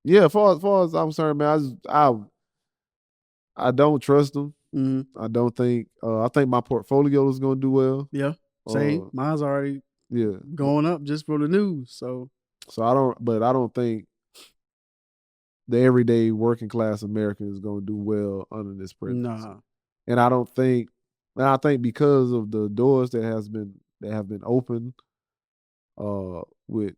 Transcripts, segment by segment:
Yeah, far as I'm concerned, man, I don't trust them. Mm-hmm. I don't think. I think my portfolio is gonna do well. Yeah. Same. Uh, Mine's already yeah. going up just for the news. So So I don't think the everyday working class American is gonna do well under this presidency. nah. And I think because of the doors that have been opened, with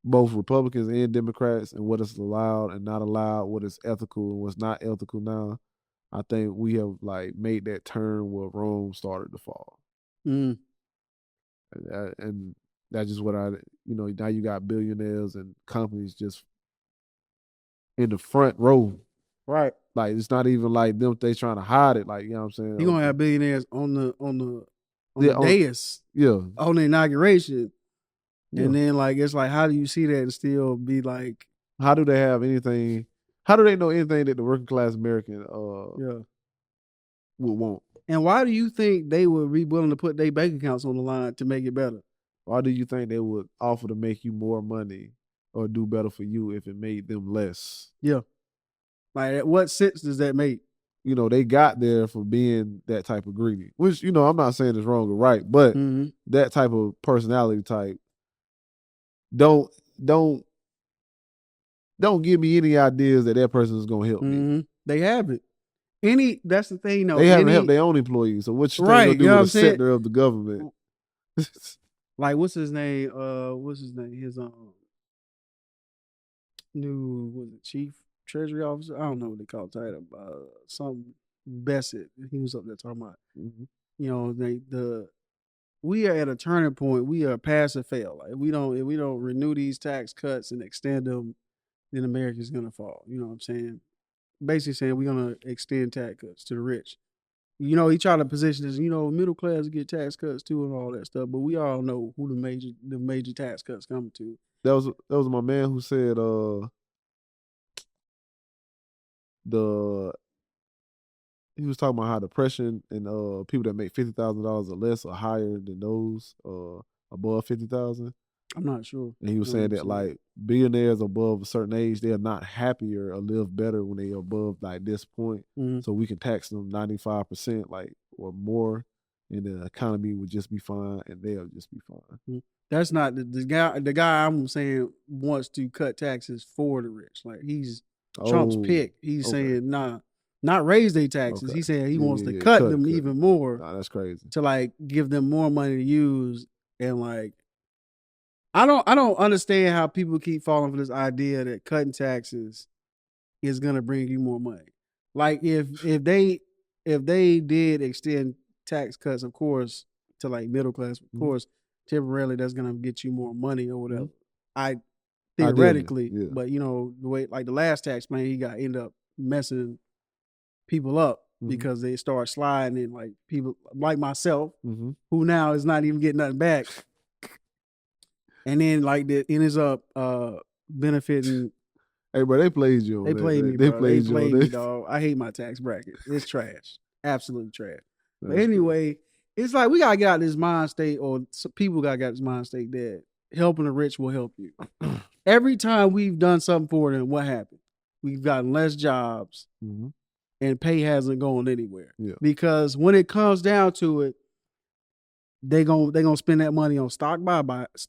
both Republicans and Democrats, and what is allowed and not allowed, what is ethical and what's not ethical now. I think we have like made that turn where Rome started to fall. Mm. And that's just what now you got billionaires and companies just in the front row. Right. Like it's not even like them they trying to hide it. Like, you know what I'm saying? He gonna have billionaires on the Yeah, dais yeah, on the inauguration. yeah. And then like it's like how do you see that and still be like How do they have anything? How do they know anything that the working class American yeah. would want? And why do you think they would be willing to put their bank accounts on the line to make it better? Why do you think they would offer to make you more money or do better for you if it made them less? Yeah. Like what sense does that make? They got there for being that type of greedy, which, I'm not saying it's wrong or right, but Mm-hmm. that type of personality type don't don't don't give me any ideas that person is going to help me. Mm-hmm. They haven't. That's the thing though. They haven't helped their own employees. So what you think they'll Right, you do know what with a I'm saying? sector of the government? Like what's his name? What's his name? His new was it chief treasury officer? I don't know what they call the title. Some Bassett. He was up there talking about. Mm-hmm. We are at a turning point. We are pass or fail. Like if we don't renew these tax cuts and extend them, then America's gonna fall. You know what I'm saying? Basically saying we're gonna extend tax cuts to the rich. He tried to position this, middle class get tax cuts too and all that stuff. But we all know who the major tax cuts coming to. That was my man who said the he was talking about how depression and people that make $50,000 or less are higher than those above 50,000. I'm not sure. And he was saying that like billionaires above a certain age, they are not happier or live better when they are above like this point. Mm-hmm. So we can tax them 95% like or more, and the economy would just be fine, and they'll just be fine. Mm-hmm. That's not the guy. The guy I'm saying wants to cut taxes for the rich. Like he's Trump's pick. He's saying nah, not raise their taxes. Okay. He said he wants to cut them even more. Nah, that's crazy. To like give them more money to use and like. I don't understand how people keep falling for this idea that cutting taxes is gonna bring you more money. Like if they did extend tax cuts, of course, to like middle class, of course, temporarily that's gonna get you more money or whatever. I theoretically, yeah. but the way like the last tax plan, he got end up messing people up because they start sliding and like people like myself, who now is not even getting nothing back. And then like it ends up benefiting. Hey, bro, they played you. They played me, bro. They played me, dog. I hate my tax bracket. It's trash. Absolutely trash. But anyway, it's like we gotta get out of this mind state, or people gotta get out of this mind state that helping the rich will help you. Every time we've done something for them, what happened? We've gotten less jobs, and pay hasn't gone anywhere. Yeah. Because when it comes down to it, they gonna spend that money on stock buybacks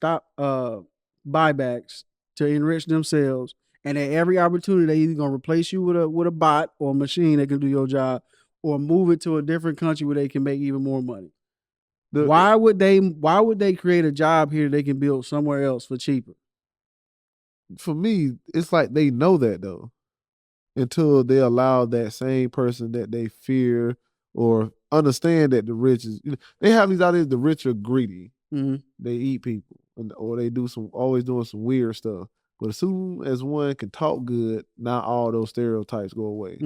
to enrich themselves, and at every opportunity they either gonna replace you with a bot or a machine that can do your job, or move it to a different country where they can make even more money. Why would they create a job here they can build somewhere else for cheaper? For me, it's like they know that though, until they allow that same person that they fear or understand that the rich is, they have these ideas. The rich are greedy. They eat people, or they always doing some weird stuff. But as soon as one can talk good, not all those stereotypes go away.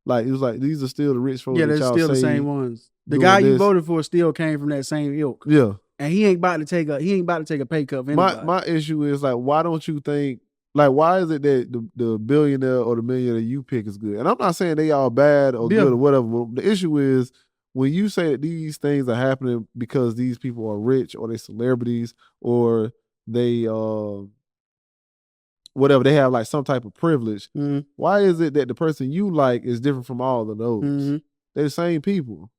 Like it was like these are still the rich folks. Yeah, they're still the same ones. The guy you voted for still came from that same ilk. Yeah, and he ain't about to take a pay cut. My issue is like, why don't you think? Like, why is it that the billionaire or the millionaire you pick is good? And I'm not saying they all bad or good or whatever. But the issue is when you say that these things are happening because these people are rich or they celebrities or they whatever, they have like some type of privilege. Mm-hmm. Why is it that the person you like is different from all of those? Mm-hmm. They're the same people.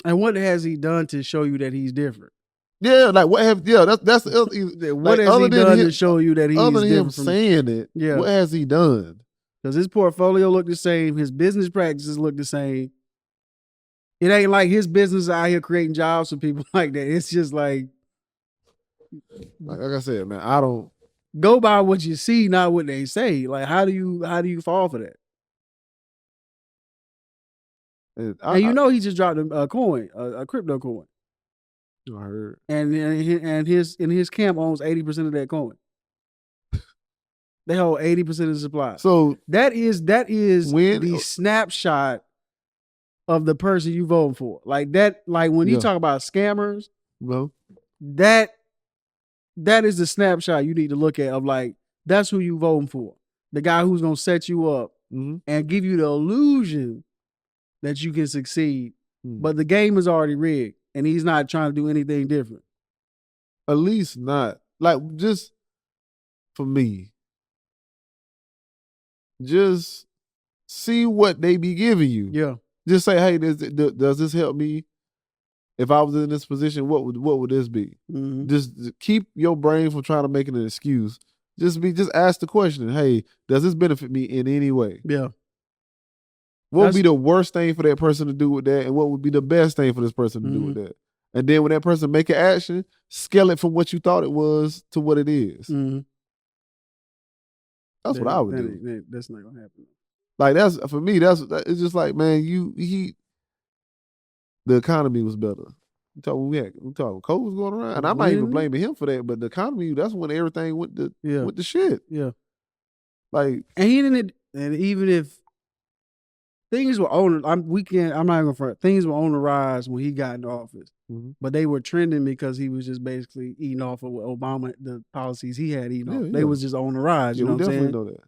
And what has he done to show you that he's different? Yeah, like what have that's what like, has he done to show you that he's other than him different from saying it? Yeah. What has he done? Because his portfolio look the same, his business practices look the same. It ain't like his business out here creating jobs for people like that. It's just like I said, man, I don't go by what you see, not what they say. Like, how do you fall for that? And you know he just dropped a coin, a crypto coin. I heard. And his camp owns 80% of that coin. They hold 80% of the supply. So that is the snapshot of the person you voting for. Like that, like when you talk about scammers, that is the snapshot you need to look at of like, that's who you voting for. The guy who's gonna set you up and give you the illusion that you can succeed. But the game is already rigged and he's not trying to do anything different. At least not. Like, just for me, just see what they be giving you. Yeah. Just say, hey, does this help me? If I was in this position, what would this be? Mm-hmm. Just keep your brain from trying to make it an excuse. Just ask the question, hey, does this benefit me in any way? Yeah. What would be the worst thing for that person to do with that? And what would be the best thing for this person to do with that? And then when that person make an action, scale it from what you thought it was to what it is. Mm-hmm. That's what I would do. That's not gonna happen. Like, that's, for me, it's just like, man, the economy was better. We talk when COVID was going around, and I'm not even blaming him for that. But the economy, that's when everything went to shit. Yeah, like, and he didn't. And even if things were on, I'm not even gonna front. Things were on the rise when he got into office, but they were trending because he was just basically eating off of Obama, the policies he had eaten off. They was just on the rise. You know what I'm saying? We definitely know that.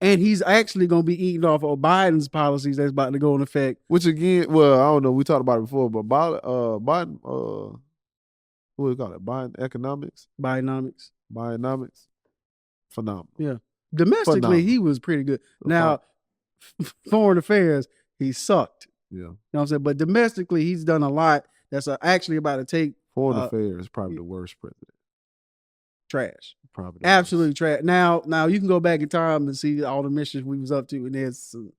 And he's actually going to be eating off of Biden's policies that's about to go into effect. Which again, well, I don't know. We talked about it before, but Biden, what do you call it? Biden economics? Bidenomics. Phenomenal. Yeah. Domestically, he was pretty good. Now, foreign affairs, he sucked. Yeah. You know what I'm saying? But domestically, he's done a lot that's actually about to take. Foreign affairs is probably the worst president. Trash. Probably absolutely trash. Now you can go back in time and see all the missions we was up to, and there's some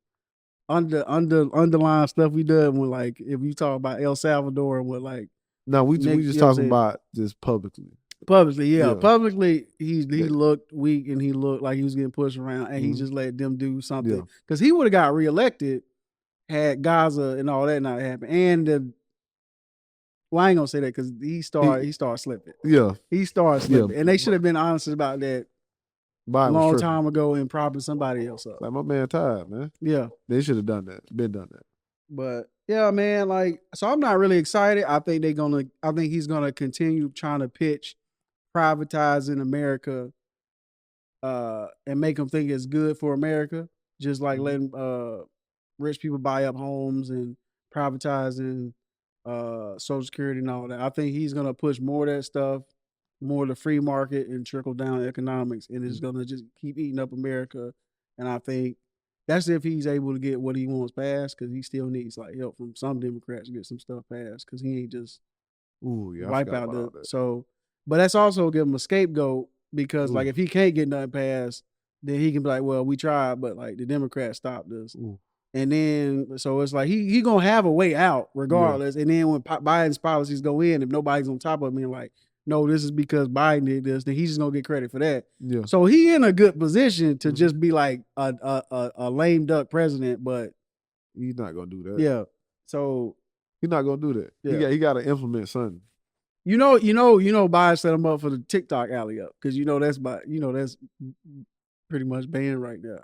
underlying stuff we done with, like, if you talk about El Salvador and what, like. No, we just talking about just publicly. Publicly, yeah. Publicly, he looked weak and he looked like he was getting pushed around, and he just let them do something because he would have got reelected had Gaza and all that not happened. And well, I ain't gonna say that because he started slipping. Yeah, he started slipping, and they should have been honest about that a long time ago and propping somebody else up. Like, my man tired, man. Yeah, they should have done that. But yeah, man, like, so I'm not really excited. I think he's gonna continue trying to pitch privatizing America, and make them think it's good for America, just like letting rich people buy up homes and privatizing Social Security and all that. I think he's gonna push more of that stuff, more of the free market and trickle down economics, and it's gonna just keep eating up America. And I think that's if he's able to get what he wants passed, because he still needs like help from some Democrats to get some stuff passed, because he ain't just wipe out the so. But that's also give him a scapegoat, because like if he can't get nothing passed, then he can be like, well, we tried, but like the Democrats stopped us. And then, so it's like he gonna have a way out regardless. And then when Biden's policies go in, if nobody's on top of me, like, no, this is because Biden did this, then he's just gonna get credit for that. Yeah. So he in a good position to just be like a lame duck president, but he's not gonna do that. Yeah. So he's not gonna do that. Yeah. He got to implement something. You know, Biden set him up for the TikTok alley up, because that's pretty much banned right now.